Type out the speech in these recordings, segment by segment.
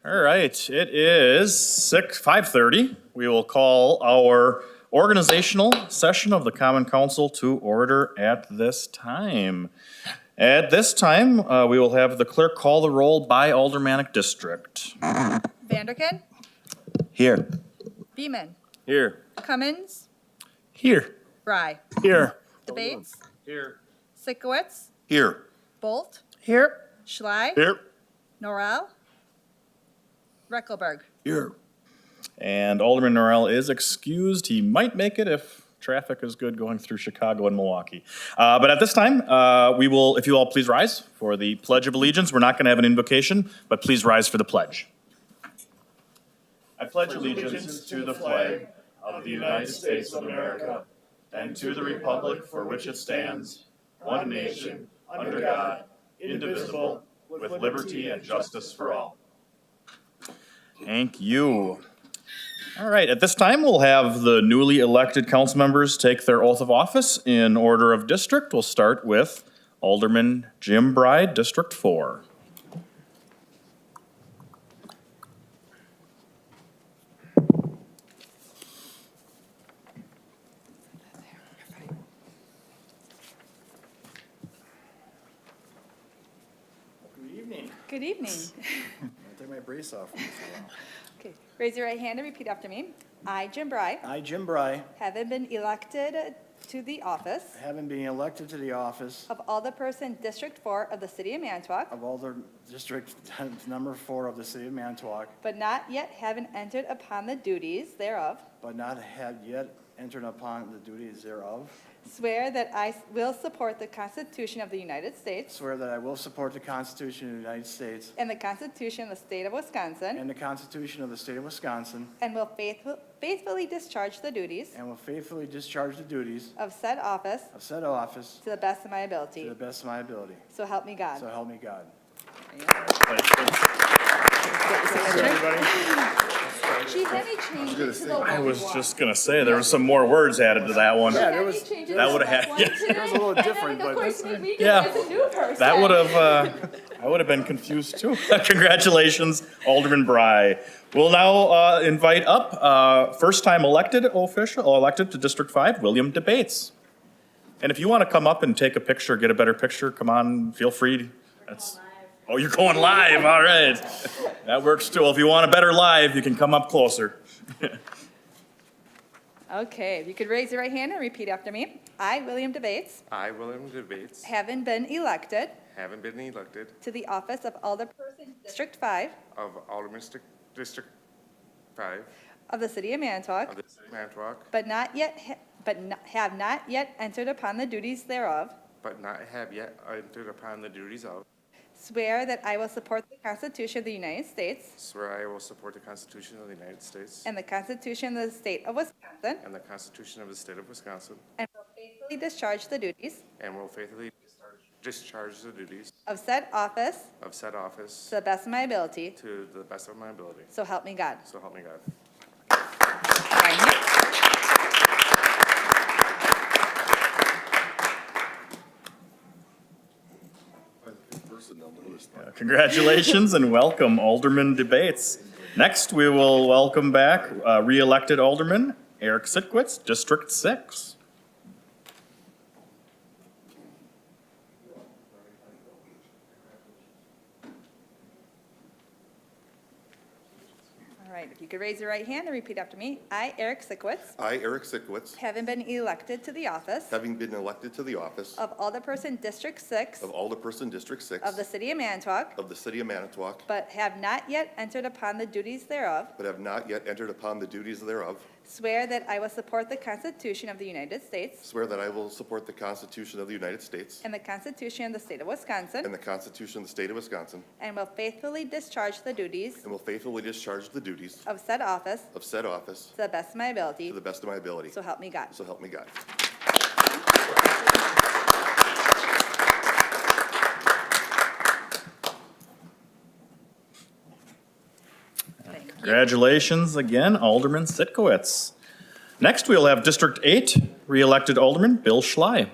All right, it is 5:30. We will call our organizational session of the Common Council to order at this time. At this time, we will have the clerk call the roll by aldermanic district. Vanderkin, Here. Beeman, Here. Cummins, Here. Rye, Here. Debates, Here. Sikowitz, Here. Bolt, Here. Schley, Here. Norrell, Reckelberg. Here. And Alderman Norrell is excused. He might make it if traffic is good going through Chicago and Milwaukee. But at this time, we will, if you all please rise for the Pledge of Allegiance. We're not going to have an invocation, but please rise for the pledge. I pledge allegiance to the flag of the United States of America and to the republic for which it stands, one nation, under God, indivisible, with liberty and justice for all. Thank you. All right, at this time, we'll have the newly elected council members take their oath of office in order of district. We'll start with Alderman Jim Bride, District 4. Good evening. Good evening. I'll take my brace off for this a while. Okay, raise your right hand and repeat after me. I, Jim Bry, I, Jim Bry, having been elected to the office having been elected to the office of Alderperson District 4 of the City of Manitowoc, of Alder District Number 4 of the City of Manitowoc, but not yet having entered upon the duties thereof, but not have yet entered upon the duties thereof, swear that I will support the Constitution of the United States swear that I will support the Constitution of the United States and the Constitution of the State of Wisconsin, and the Constitution of the State of Wisconsin, and will faithfully discharge the duties and will faithfully discharge the duties of said office of said office to the best of my to ability. the best of my ability. So help me God. So help me God. She had me change it to the I was just going to say, there was some more words added to that one. Yeah, there was, That would have had, yeah, it was a little different, but Yeah. as a new person. that would have, I would have been confused too. Congratulations, Alderman Bry. We'll now invite up first-time elected to District 5, William Debates. And if you want to come up and take a picture, get a better picture, come on, feel free. Oh, you're going live, all right. That works too. If you want a better live, you can come up closer. Okay, if you could raise your right hand and repeat after me. I, William Debates, I, William Debates, having been elected having been elected to the office of Alderperson District 5 of Alderman District 5 of the City of Manitowoc, of the City of Manitowoc, have not yet entered upon the duties thereof, but not have yet entered upon the duties of, swear that I will support the Constitution of the United States swear I will support the Constitution of the United States and the Constitution of the State of Wisconsin, and the Constitution of the State of Wisconsin, and will faithfully discharge the duties and will faithfully discharge the duties of said office of said office to the best of my ability. to the best of my ability. So help me God. So help me God. Congratulations and welcome, Alderman Debates. Next, we will welcome back re-elected Alderman Eric Sitkowitz, District 6. All right, if you could raise your right hand and repeat after me. I, Eric Sikowitz, I, Eric Sikowitz, having been elected to the office having been elected to the office of Alderperson District 6 of Alderperson District 6 of the City of Manitowoc, of the City of Manitowoc, but have not yet entered upon the duties thereof, but have not yet entered upon the duties thereof, swear that I will support the Constitution of the United States swear that I will support the Constitution of the United States and the Constitution of the State of Wisconsin, and the Constitution of the State of Wisconsin, and will faithfully discharge the duties and will faithfully discharge the duties of said office of said office to the best of my ability. to the best of my ability. So help me God. So help me God. Thank you. Congratulations again, Alderman Sitkowitz. Next, we'll have District 8, re-elected Alderman Bill Schley.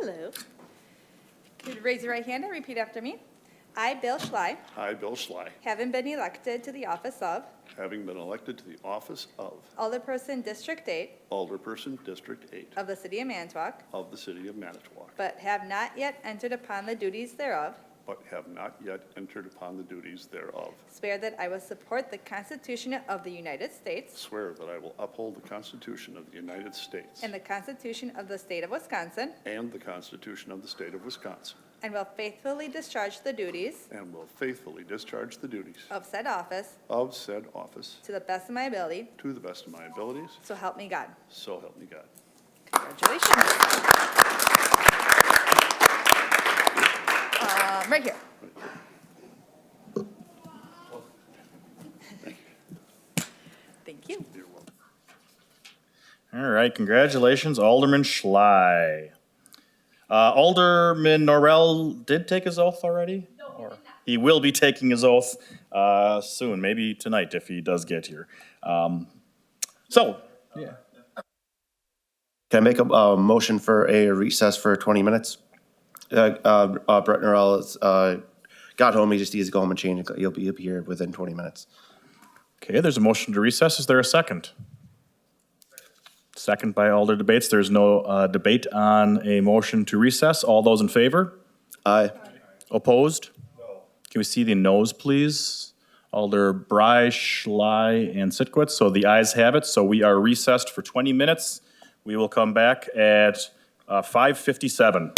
Hello. Could you raise your right hand and repeat after me? I, Bill Schley, I, Bill Schley, having been elected to the office of having been elected to the office of Alderperson District 8 Alderperson, District 8 of the City of Manitowoc, of the City of Manitowoc, but have not yet entered upon the duties thereof, but have not yet entered upon the duties thereof, swear that I will support the Constitution of the United States swear that I will uphold the Constitution of the United States and the Constitution of the State of Wisconsin, and the Constitution of the State of Wisconsin, and will faithfully discharge the duties and will faithfully discharge the duties of said office of said office to the best of my ability, to the best of my abilities, so help me God. so help me God. Congratulations. Right here. Thank you. You're welcome. All right, congratulations, Alderman Schley. Alderman Norrell did take his oath already? No, he did not. He will be taking his oath soon, maybe tonight if he does get here. So, Can I make a motion for a recess for 20 minutes? Brett Norrell got home, he just needs to go home and change. He'll be here within 20 minutes. okay, there's a motion to recess. Is there a second? Second by Alder Debates. There's no debate on a motion to recess. All those in favor? Aye. Opposed? No. Can we see the noes, please? Alder Bry, Schley, and Sitkowitz. So the ayes have it. So we are recessed for 20 minutes. We will come back at 5:57.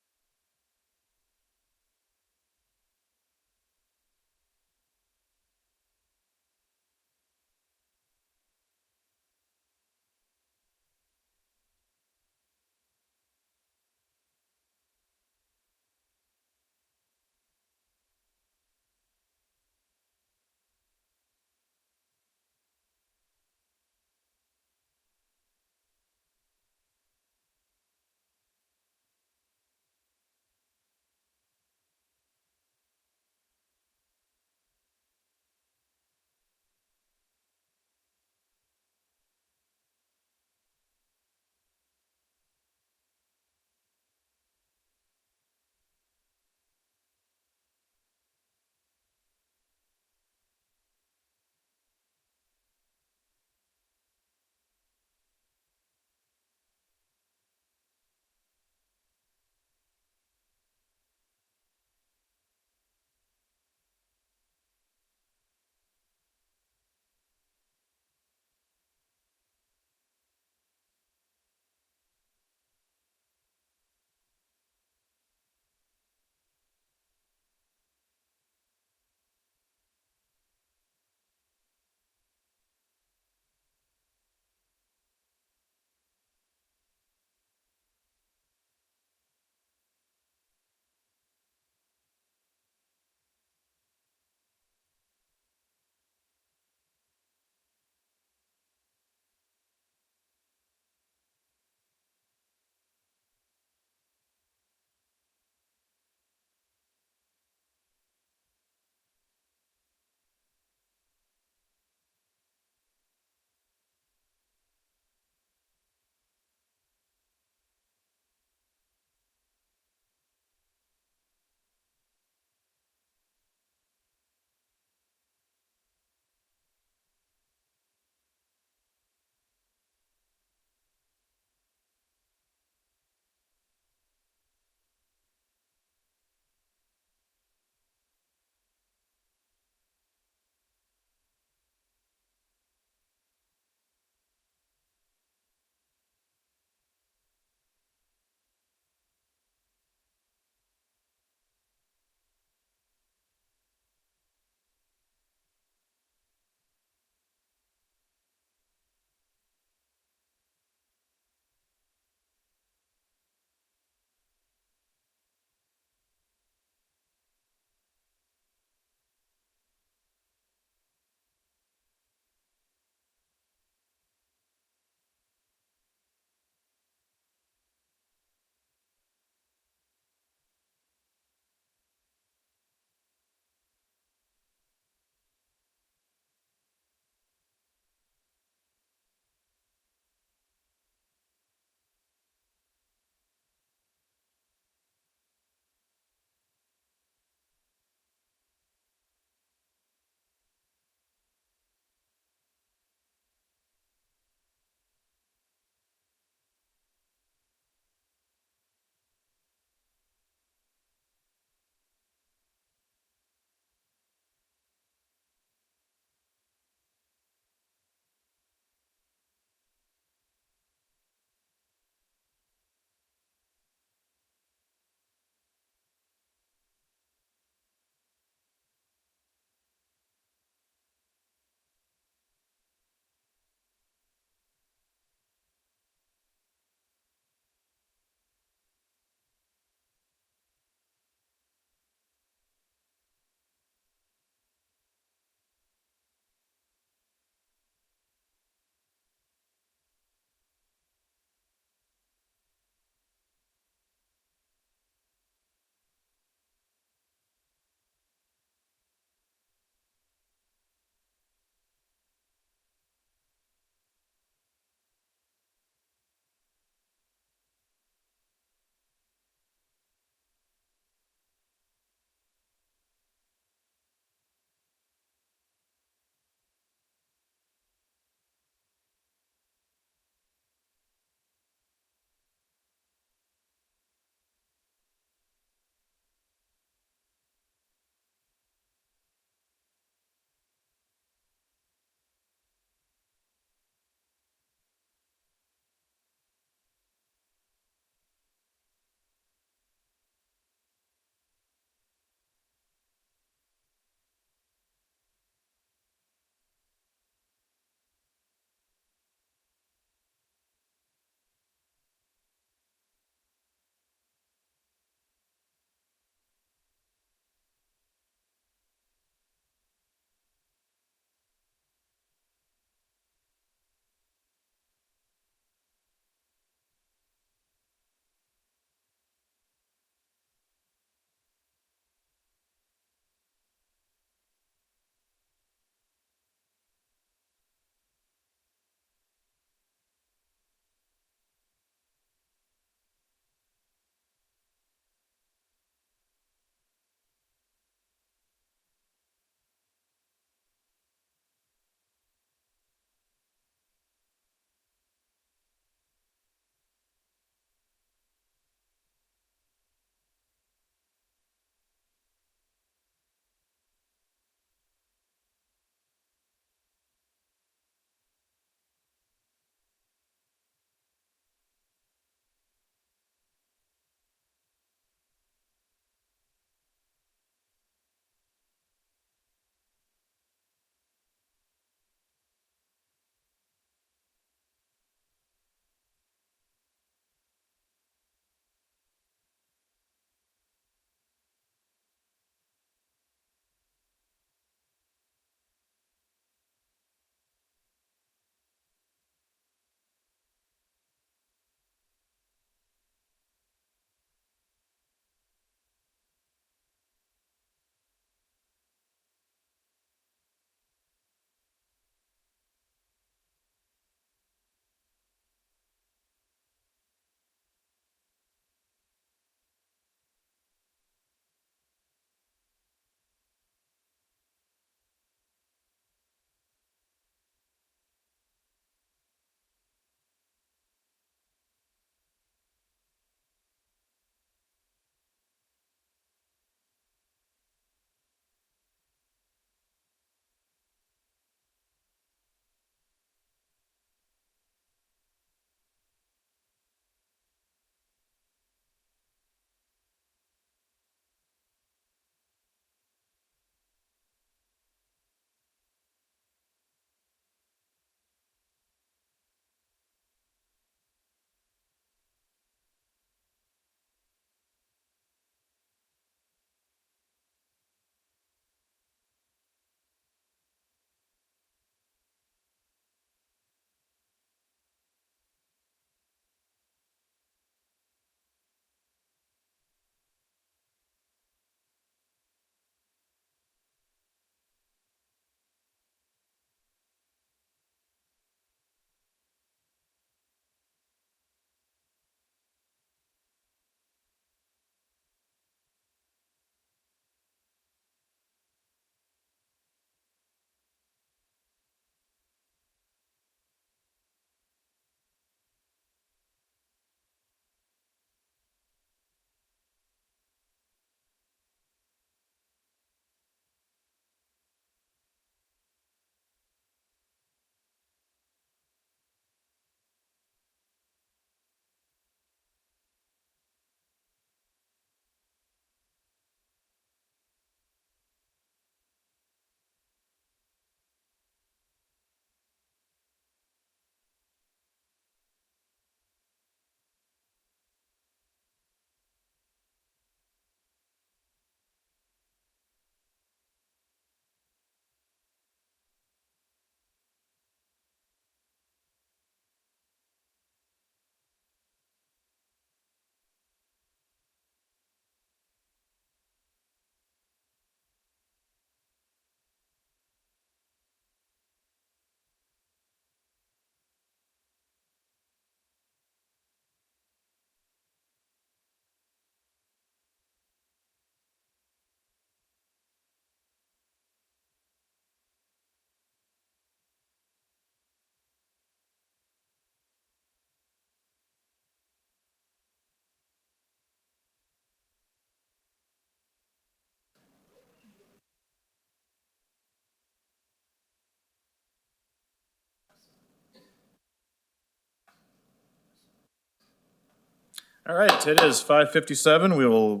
All right, it is 5:57. We will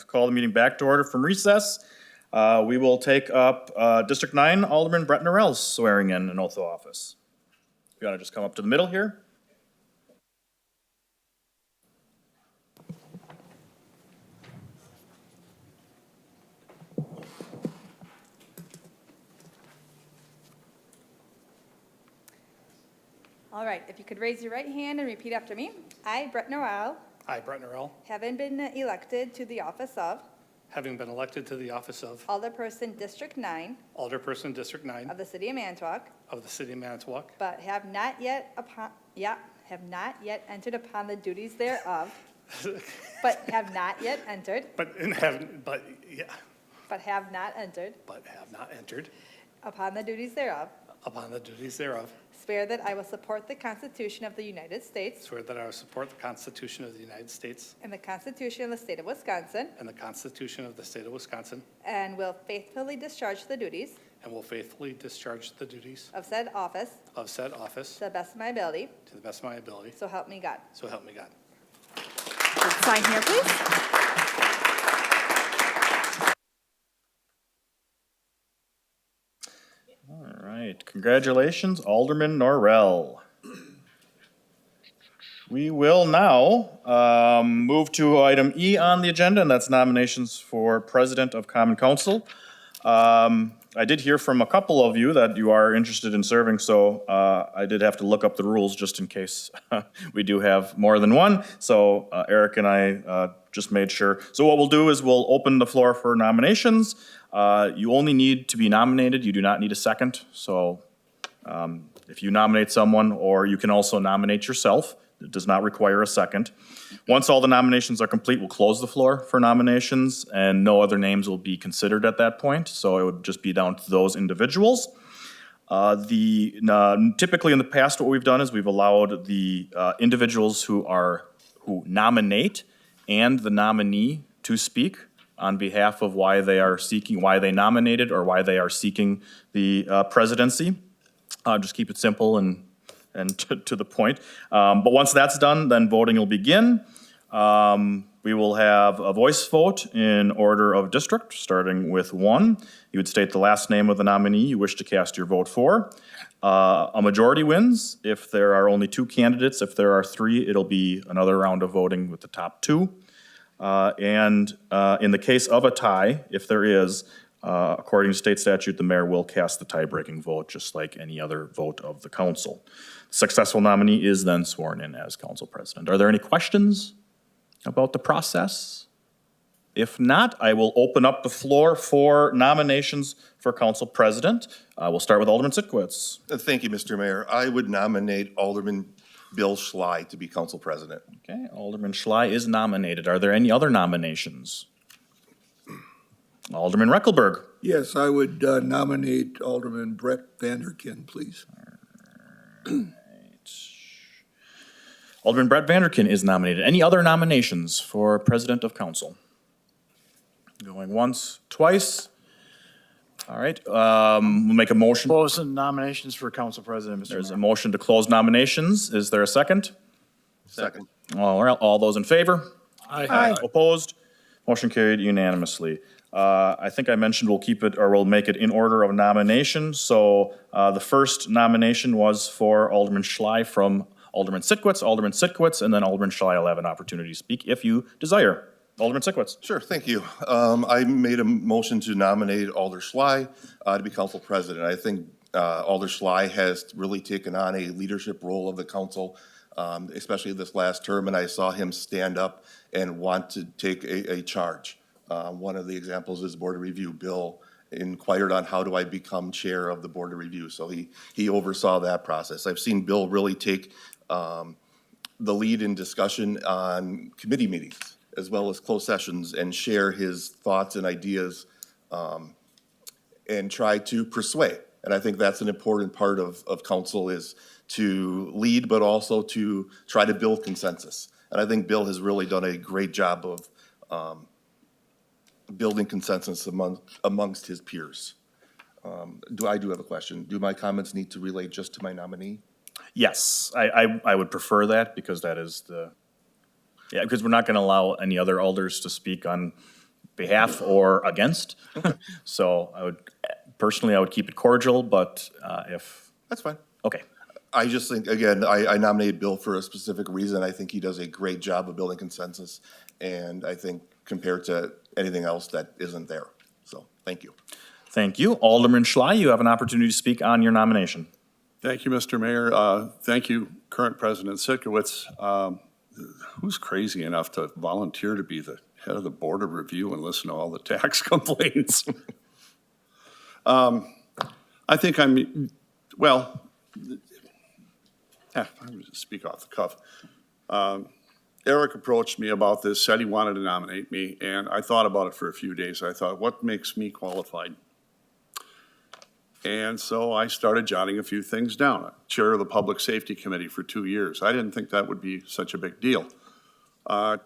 call the meeting back to order from recess. We will take up District 9, Alderman Brett Norrell's swearing in and oath of office. You want to just come up to the middle here? All right, if you could raise your right hand and repeat after me. I, Brett Norrell, I, Brett Norrell, having been elected to the office of having been elected to the office of Alderperson District 9 Alderperson District 9 of the City of Manitowoc, of the City of Manitowoc, but have not yet entered upon the duties thereof, but have not yet entered, but have not entered have not entered upon the duties thereof, upon the duties thereof. swear that I will support the Constitution of the United States Swear that I will support the Constitution of the United States and the Constitution of the State of Wisconsin, and the Constitution of the State of Wisconsin, and will faithfully discharge the duties and will faithfully discharge the duties of said office of said office to the best of my ability, to the best of my ability. so help me God. So help me God. Sign here, please. All right, congratulations, Alderman Norrell. We will now move to item E on the agenda, and that's nominations for President of Common Council. I did hear from a couple of you that you are interested in serving, so I did have to look up the rules just in case we do have more than one. So Eric and I just made sure. So what we'll do is we'll open the floor for nominations. You only need to be nominated. You do not need a second. So if you nominate someone, or you can also nominate yourself. It does not require a second. Once all the nominations are complete, we'll close the floor for nominations, and no other names will be considered at that point, so it would just be down to those individuals. Typically in the past, what we've done is we've allowed the individuals who nominate and the nominee to speak on behalf of why they are seeking, why they nominated, or why they are seeking the presidency. Just keep it simple and to the point. But once that's done, then voting will begin. We will have a voice vote in order of district, starting with 1. You would state the last name of the nominee you wish to cast your vote for. A majority wins. If there are only 2 candidates, if there are 3, it'll be another round of voting with the top 2. And in the case of a tie, if there is, according to state statute, the mayor will cast the tie-breaking vote, just like any other vote of the council. Successful nominee is then sworn in as council president. Are there any questions about the process? If not, I will open up the floor for nominations for council president. We'll start with Alderman Sitkowitz. Thank you, Mr. Mayor. I would nominate Alderman Bill Schley to be council president. Okay, Alderman Schley is nominated. Are there any other nominations? Alderman Reckelberg. Yes, I would nominate Alderman Brett Vanderkin, please. Alderman Brett Vanderkin is nominated. Any other nominations for president of council? Going once, twice. All right, we'll make a motion. Close the nominations for council president, Mr. There's a Mayor. motion to close nominations. Is there a second? Second. All right, all those in favor? Aye. Opposed? Motion carried unanimously. I think I mentioned we'll keep it, or we'll make it in order of nomination. So the first nomination was for Alderman Schley from Alderman Sitkowitz, and then Alderman Schley will have an opportunity to speak if you desire. Alderman Sitkowitz. Sure, thank you. I made a motion to nominate Alder Schley to be council president. I think Alder Schley has really taken on a leadership role of the council, especially this last term, and I saw him stand up and want to take a charge. One of the examples is Board of Review. Bill inquired on how do I become chair of the Board of Review, so he oversaw that process. I've seen Bill really take the lead in discussion on committee meetings as well as closed sessions and share his thoughts and ideas and try to persuade. And I think that's an important part of council, is to lead but also to try to build consensus. And I think Bill has really done a great job of building consensus amongst his peers. I do have a question. Do my comments need to relate just to my nominee? Yes, I would prefer that because that is the Yeah, because we're not going to allow any other alders to speak on behalf or against. So I would, personally, I would keep it cordial, but if, That's fine. okay. I just think, again, I nominated Bill for a specific reason. I think he does a great job of building consensus, and I think compared to anything else that isn't there. So, thank you. Thank you. Alderman Schley, you have an opportunity to speak on your nomination. Thank you, Mr. Mayor. Thank you, current President Sikowitz. Who's crazy enough to volunteer to be the head of the Board of Review and listen to all the tax complaints? I think well, I'm going to speak off the cuff. Eric approached me about this, said he wanted to nominate me, and I thought about it for a few days. I thought, what makes me qualified? And so I started jotting a few things down. Chair of the Public Safety Committee for 2 years. I didn't think that would be such a big deal.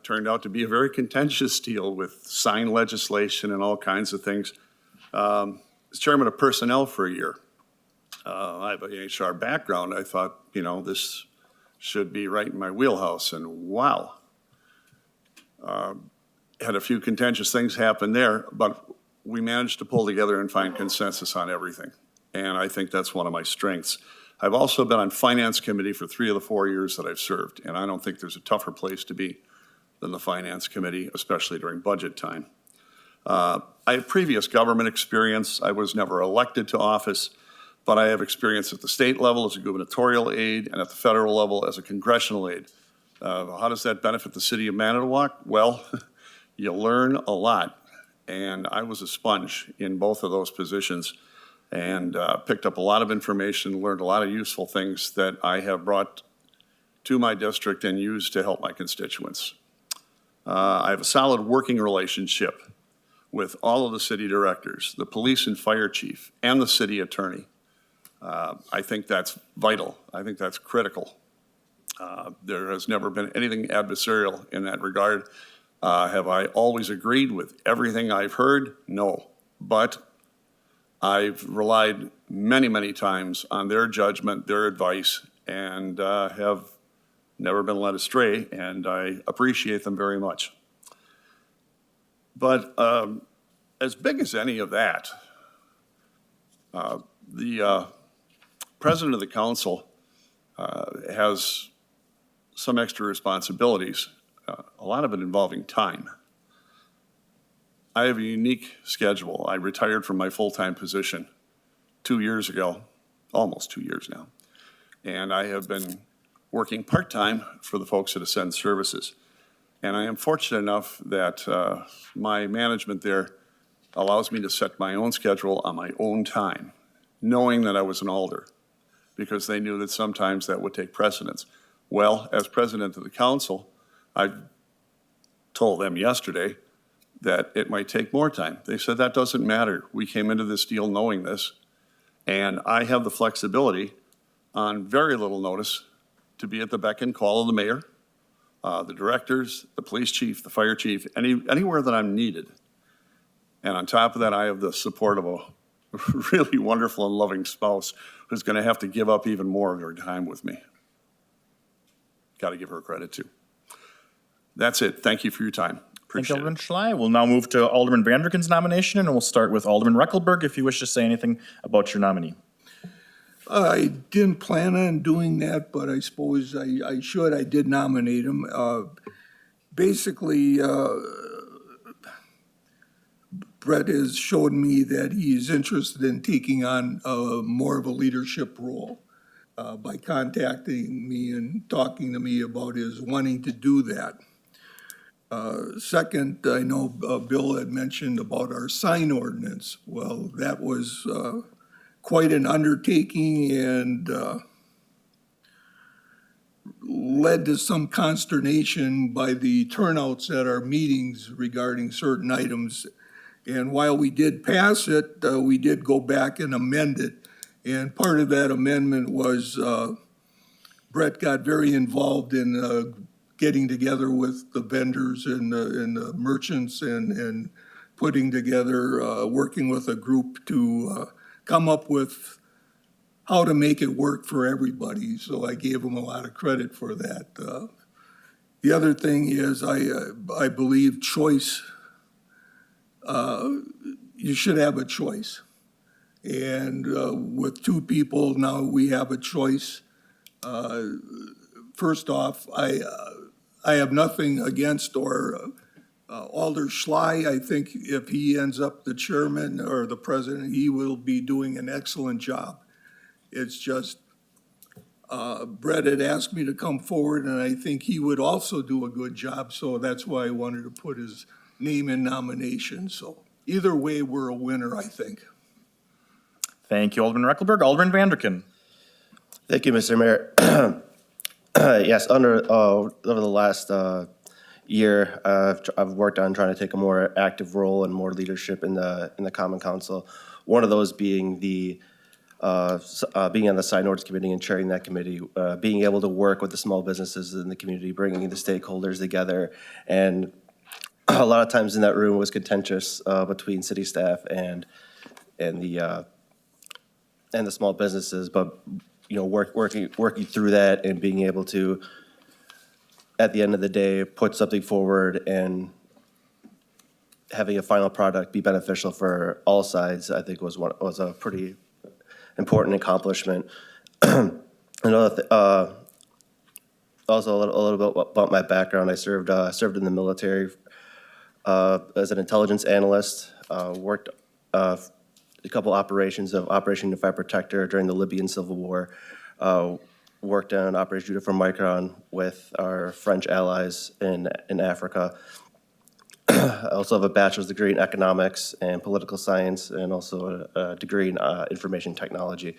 Turned out to be a very contentious deal with signed legislation and all kinds of things. Was chairman of personnel for a year. I have an HR background. I thought, this should be right in my wheelhouse, and wow. Had a few contentious things happen there, but we managed to pull together and find consensus on everything. And I think that's one of my strengths. I've also been on Finance Committee for 3 of the 4 years that I've served, and I don't think there's a tougher place to be than the Finance Committee, especially during budget time. I have previous government experience. I was never elected to office, but I have experience at the state level as a gubernatorial aide and at the federal level as a congressional aide. How does that benefit the city of Manitowoc? Well, you learn a lot, and I was a sponge in both of those positions and picked up a lot of information, learned a lot of useful things that I have brought to my district and used to help my constituents. I have a solid working relationship with all of the city directors, the police and fire chief, and the city attorney. I think that's vital. I think that's critical. There has never been anything adversarial in that regard. Have I always agreed with everything I've heard? No. But I've relied many, many times on their judgment, their advice, and have never been led astray, and I appreciate them very much. But as big as any of that, the president of the council has some extra responsibilities, a lot of it involving time. I have a unique schedule. I retired from my full-time position 2 years ago, almost 2 years now, and I have been working part-time for the folks at Ascend Services. And I am fortunate enough that my management there allows me to set my own schedule on my own time, knowing that I was an alder, because they knew that sometimes that would take precedence. Well, as president of the council, I told them yesterday that it might take more time. They said, that doesn't matter. We came into this deal knowing this, and I have the flexibility on very little notice to be at the beck and call of the mayor, the directors, the police chief, the fire chief, anywhere that I'm needed. And on top of that, I have the support of a really wonderful and loving spouse who's going to have to give up even more of her time with me. Got to give her credit too. That's it. Thank you for your time. Thank you, Appreciate Alderman it. Schley. We'll now move to Alderman Vanderkin's nomination, and we'll start with Alderman Reckelberg if you wish to say anything about your nominee. I didn't plan on doing that, but I suppose I should. I did nominate him. Basically, Brett has showed me that he's interested in taking on more of a leadership role by contacting me and talking to me about his wanting to do that. Second, I know Bill had mentioned about our sign ordinance. Well, that was quite an undertaking and led to some consternation by the turnouts at our meetings regarding certain items. And while we did pass it, we did go back and amend it. And part of that amendment was Brett got very involved in getting together with the vendors and the merchants and putting together, working with a group to come up with how to make it work for everybody. So I gave him a lot of credit for that. The other thing is, I believe choice, you should have a choice. And with two people, now we have a choice. First off, I have nothing against Alder Schley. I think if he ends up the chairman or the president, he will be doing an excellent job. It's just, Brett had asked me to come forward, and I think he would also do a good job, so that's why I wanted to put his name in nomination. So either way, we're a winner, I think. Thank you, Alderman Reckelberg. Alderman Vanderkin. Thank you, Mr. Mayor. Yes, over the last year, I've worked on trying to take a more active role and more leadership in the Common Council. One of those being being on the Sign Ordinance Committee and chairing that committee, being able to work with the small businesses in the community, bringing the stakeholders together. And a lot of times in that room was contentious between city staff and the small businesses, but working through that and being able to, at the end of the day, put something forward and having a final product be beneficial for all sides, I think was a pretty important accomplishment. Also, a little bit about my background. I served in the military as an intelligence analyst. Worked a couple operations of Operation Unified Protector during the Libyan Civil War. Worked on Operation Uniform Micron with our French allies in Africa. I also have a bachelor's degree in economics and political science, and also a degree in information technology.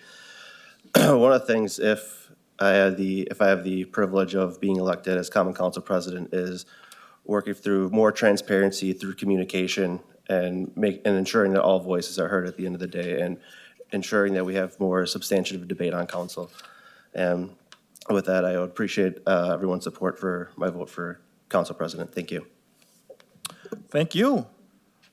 One of the things, if I have the privilege of being elected as Common Council President, is working through more transparency through communication and ensuring that all voices are heard at the end of the day, and ensuring that we have more substantive debate on council. And with that, I would appreciate everyone's support for my vote for Council President. Thank you. Thank you.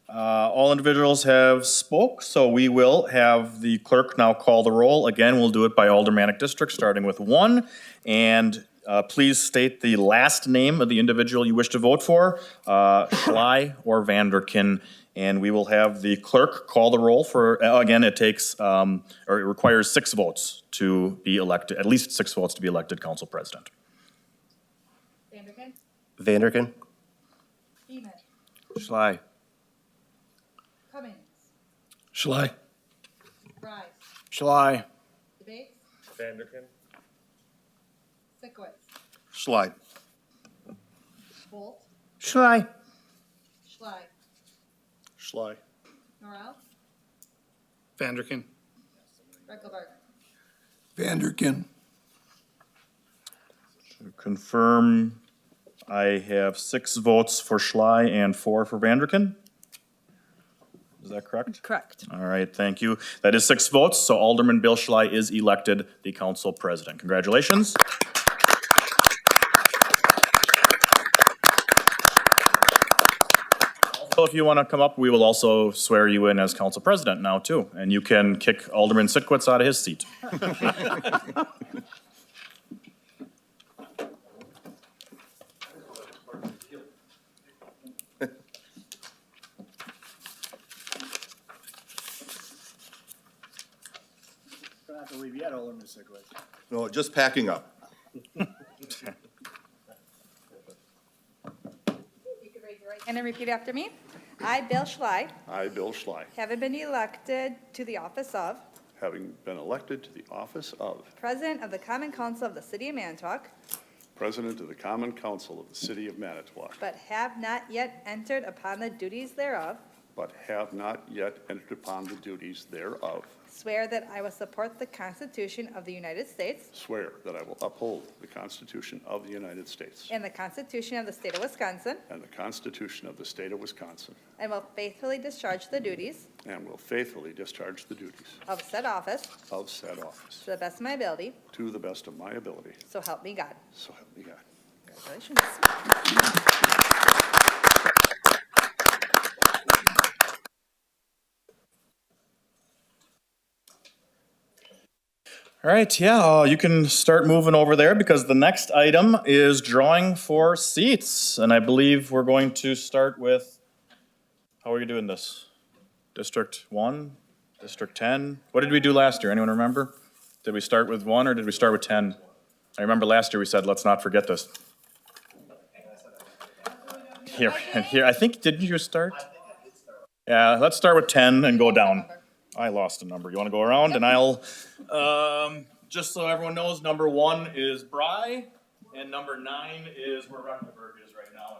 All individuals have spoke, so we will have the clerk now call the roll. Again, we'll do it by aldermanic district, starting with 1. And please state the last name of the individual you wish to vote for, Schley or Vanderkin. And we will have the clerk call the roll for, again, it takes, or it requires 6 votes to be elected, at least 6 votes to be elected council president. Vanderkin? Vanderkin? Beeman? Schley. Cummings? Schley. Rise? Schley. Debates? Vanderkin. Sikowitz? Slide. Holt? Schley. Schley? Schley. Norrell? Vanderkin. Reckelberg? Vanderkin. Confirm, I have 6 votes for Schley and 4 for Vanderkin. Is that correct? Correct. All right, thank you. That is 6 votes, so Alderman Bill Schley is elected the council president. Congratulations. Also, if you want to come up, we will also swear you in as council president now too, and you can kick Alderman Sitkowitz out of his seat. Don't have to leave yet, Alderman Sikowitz. No, just packing up. You can raise your right hand and repeat after me. I, Bill Schley, I, Bill Schley, having been elected to the office of having been elected to the office of President of the Common Council of the City of Manitowoc, President of the Common Council of the City of Manitowoc, but have not yet entered upon the duties thereof, but have not yet entered upon the duties thereof, swear that I will support the Constitution of the United States swear that I will uphold the Constitution of the United States and the Constitution of the State of Wisconsin, and the Constitution of the State of Wisconsin, and will faithfully discharge the duties and will faithfully discharge the duties of said office of said office to the best of my ability, to the best of my ability, so help me God. so help me God. Congratulations. All right, yeah, you can start moving over there because the next item is drawing for seats. And I believe we're going to start with, how are you doing this? District 1, District 10? What did we do last year? Anyone remember? Did we start with 1 or did we start with 10? I remember last year we said, let's not forget this. Here, and here, I think, didn't you start? Yeah, let's start with 10 and go down. I lost a number. You want to go around and I'll, just so everyone knows, number 1 is Bry and number 9 is where Reckenberg is right now.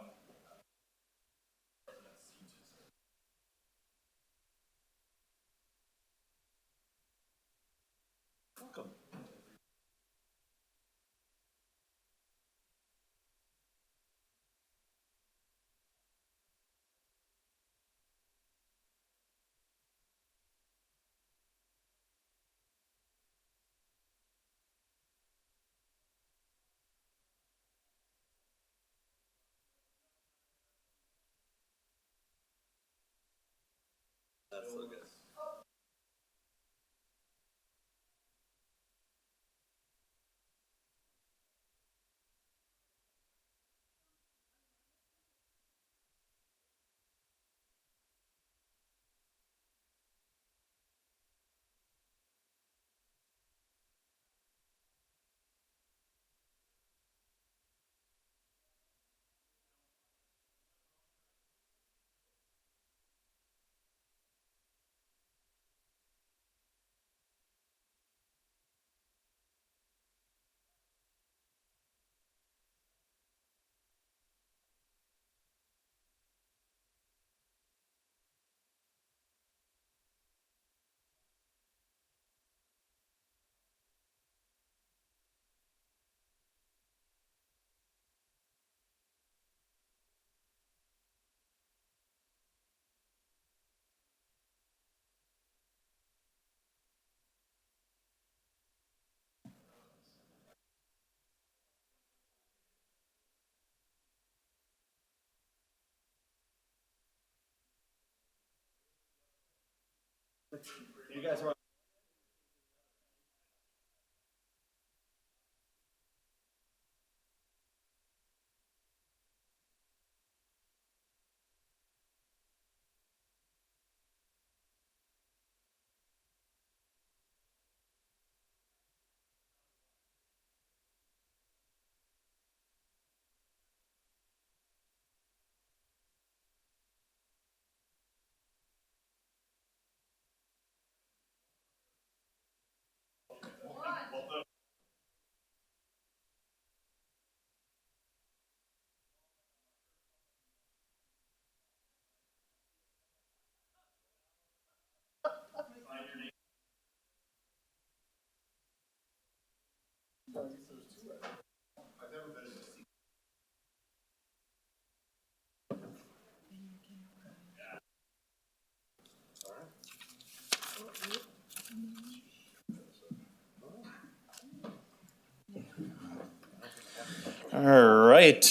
All right.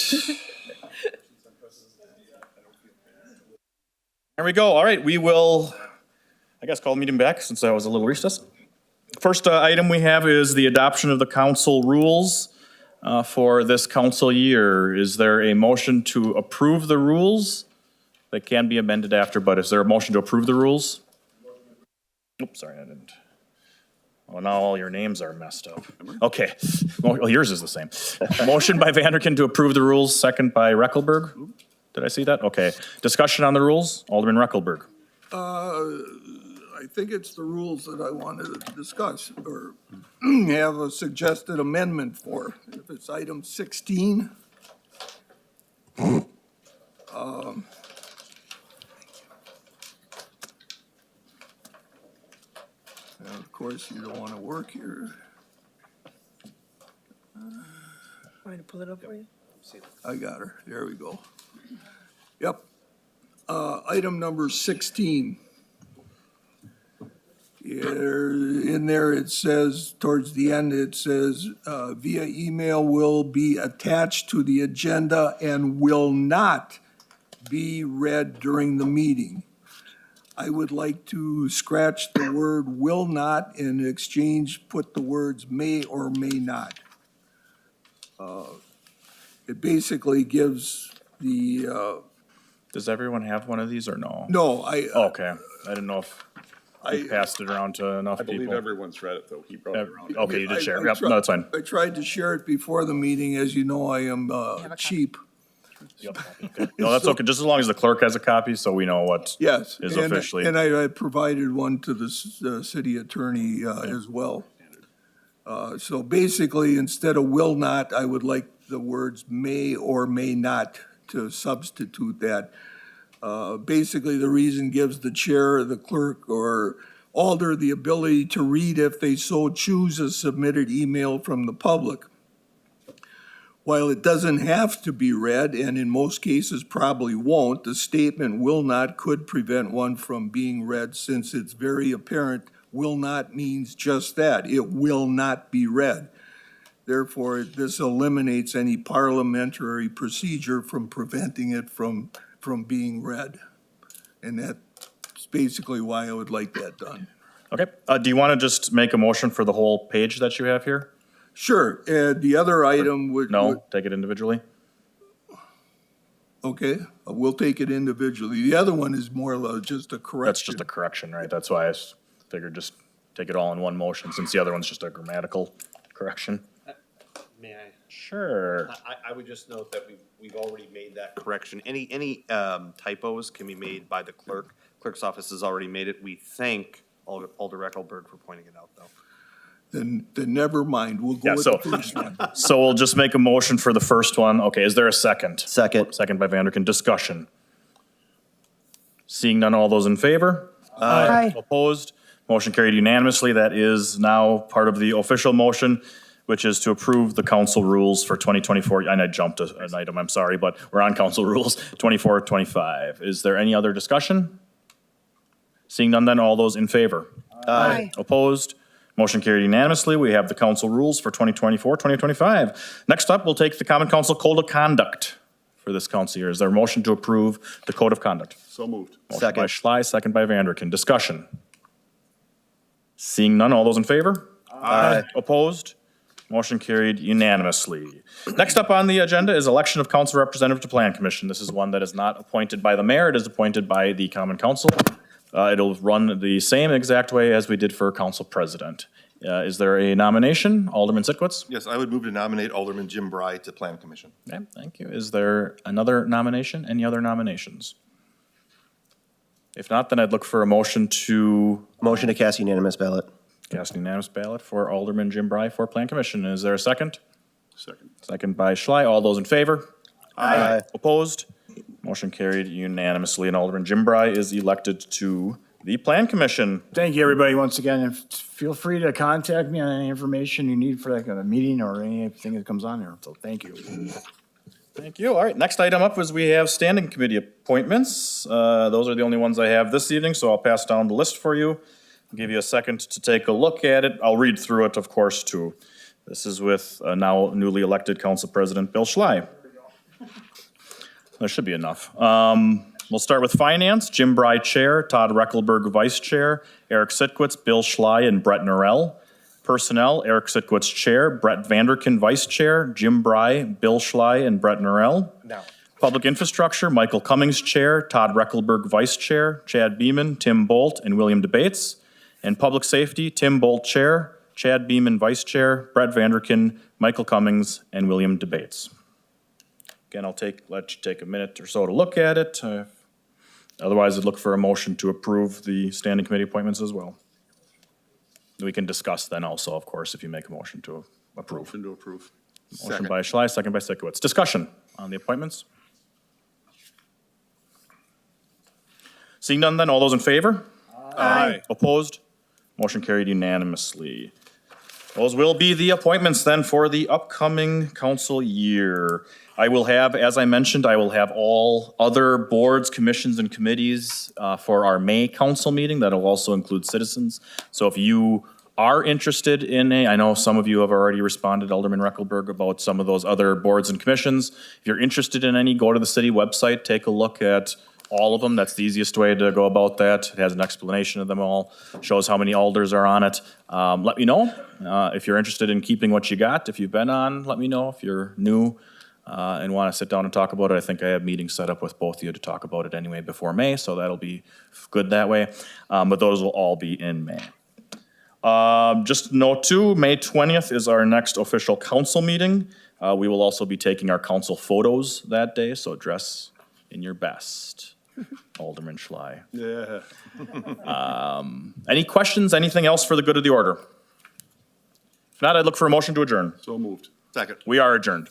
There we go. All right, we will, I guess, call the meeting back since I was a little recess. First item we have is the adoption of the council rules for this council year. Is there a motion to approve the rules? They can be amended after, but is there a motion to approve the rules? Oops, sorry, I didn't. Oh, now all your names are messed up. Okay, well, yours is the same. Motion by Vanderkin to approve the rules, second by Reckelberg. Did I see that? Okay. Discussion on the rules, Alderman Reckelberg. I think it's the rules that I wanted to discuss or have a suggested amendment for. If it's item 16. And of course, you don't want to work here. Want me to pull it up for you? I got her. There we go. Yep. Item number 16. In there, it says, towards the end, it says, via email will be attached to the agenda and will not be read during the meeting. I would like to scratch the word will not, in exchange, put the words may or may not. It basically gives the, Does everyone have one of these or no? no, Okay, I didn't know if you I, passed it around to enough I believe people. everyone's read it, though. He brought it around. Okay, you did share. I Yep, tried- no, that's fine. I tried to share it before the meeting. As you know, I am cheap. Yep, okay. No, that's okay, just as long as the clerk has a copy, so we know what. Yes. Is and- officially- And I provided one to the city attorney as well. So basically, instead of will not, I would like the words may or may not to substitute that. Basically, the reason gives the chair, the clerk, or alder the ability to read, if they so choose, a submitted email from the public. While it doesn't have to be read, and in most cases probably won't, the statement will not could prevent one from being read, since it's very apparent will not means just that. It will not be read. Therefore, this eliminates any parliamentary procedure from preventing it from being read. And that's basically why I would like that done. Okay, do you want to just make a motion for the whole page that you have here? Sure, the other item would. No, take it individually? Okay, we'll take it individually. The other one is more or less just a correction. That's just a correction, right? That's why I figured just take it all in one motion, since the other one's just a grammatical correction. May I? Sure. I would just note that we've already made that correction. Any typos can be made by the clerk. Clerk's office has already made it. We thank Alder Reckelberg for pointing it out, though. Then never mind, we'll go Yeah, with so- the first one. So we'll just make a motion for the first one. Okay, is there a second? Second. Second by Vanderkin. Discussion. Seeing none, all those in favor? Aye. Opposed? Motion carried unanimously. That is now part of the official motion, which is to approve the council rules for 2024. And I jumped an item, I'm sorry, but we're on council rules, 24-25. Is there any other discussion? Seeing none, then all those in favor? Aye. Opposed? Motion carried unanimously. We have the council rules for 2024, 2025. Next up, we'll take the Common Council Code of Conduct for this council year. Is there a motion to approve the Code of Conduct? So moved. Motion by Second. Schley, second by Vanderkin. Discussion. Seeing none, all those in favor? Aye. Opposed? Motion carried unanimously. Next up on the agenda is election of council representative to Plan Commission. This is one that is not appointed by the mayor, it is appointed by the Common Council. It'll run the same exact way as we did for council president. Is there a nomination? Alderman Sitkowitz? Yes, I would move to nominate Alderman Jim Bry to Plan Commission. Okay, thank you. Is there another nomination? Any other nominations? If not, then I'd look for a motion to Motion to cast unanimous ballot. cast an unanimous ballot for Alderman Jim Bry for Plan Commission. Is there a second? Second. Second by Schley. All those in favor? Aye. Opposed? Motion carried unanimously, and Alderman Jim Bry is elected to the Plan Commission. Thank you, everybody, once again, and feel free to contact me on any information you need for like a meeting or anything that comes on there, so thank you. Thank you. All right, next item up is we have standing committee appointments. Those are the only ones I have this evening, so I'll pass down the list for you. I'll give you a second to take a look at it. I'll read through it, of course, too. This is with now newly elected Council President Bill Schley. There should be enough. We'll start with Finance, Jim Bry Chair, Todd Reckelberg Vice Chair, Eric Sitkowitz, Bill Schley, and Brett Norrell. Personnel, Eric Sitkowitz Chair, Brett Vanderkin Vice Chair, Jim Bry, Bill Schley, and Brett Norrell. Public Infrastructure, Michael Cummings Chair, Todd Reckelberg Vice Chair, Chad Beeman, Tim Bolt, and William DeBates. And Public Safety, Tim Bolt Chair, Chad Beeman Vice Chair, Brett Vanderkin, Michael Cummings, and William DeBates. Again, let you take a minute or so to look at it. Otherwise, I'd look for a motion to approve the standing committee appointments as well. We can discuss then also, of course, if you make a motion to approve. Motion to approve. Motion by Schley, second by Sitkowitz. Discussion on the appointments? Seeing none then, all those in favor? Aye. Opposed? Motion carried unanimously. Those will be the appointments then for the upcoming council year. I will have, as I mentioned, I will have all other boards, commissions, and committees for our May council meeting. That'll also include citizens. So if you are interested in I know some of you have already responded, Alderman Reckelberg, about some of those other boards and commissions. If you're interested in any, go to the city website, take a look at all of them. That's the easiest way to go about that. It has an explanation of them all, shows how many alders are on it. Let me know if you're interested in keeping what you got. If you've been on, let me know. If you're new and want to sit down and talk about it, I think I have meetings set up with both of you to talk about it anyway before May, so that'll be good that way. But those will all be in May. Just note too, May 20th is our next official council meeting. We will also be taking our council photos that day, so dress in your best, Alderman Schley. Yeah. Any questions, anything else for the good of the order? If not, I'd look for a motion to adjourn. So moved. Second. We are adjourned.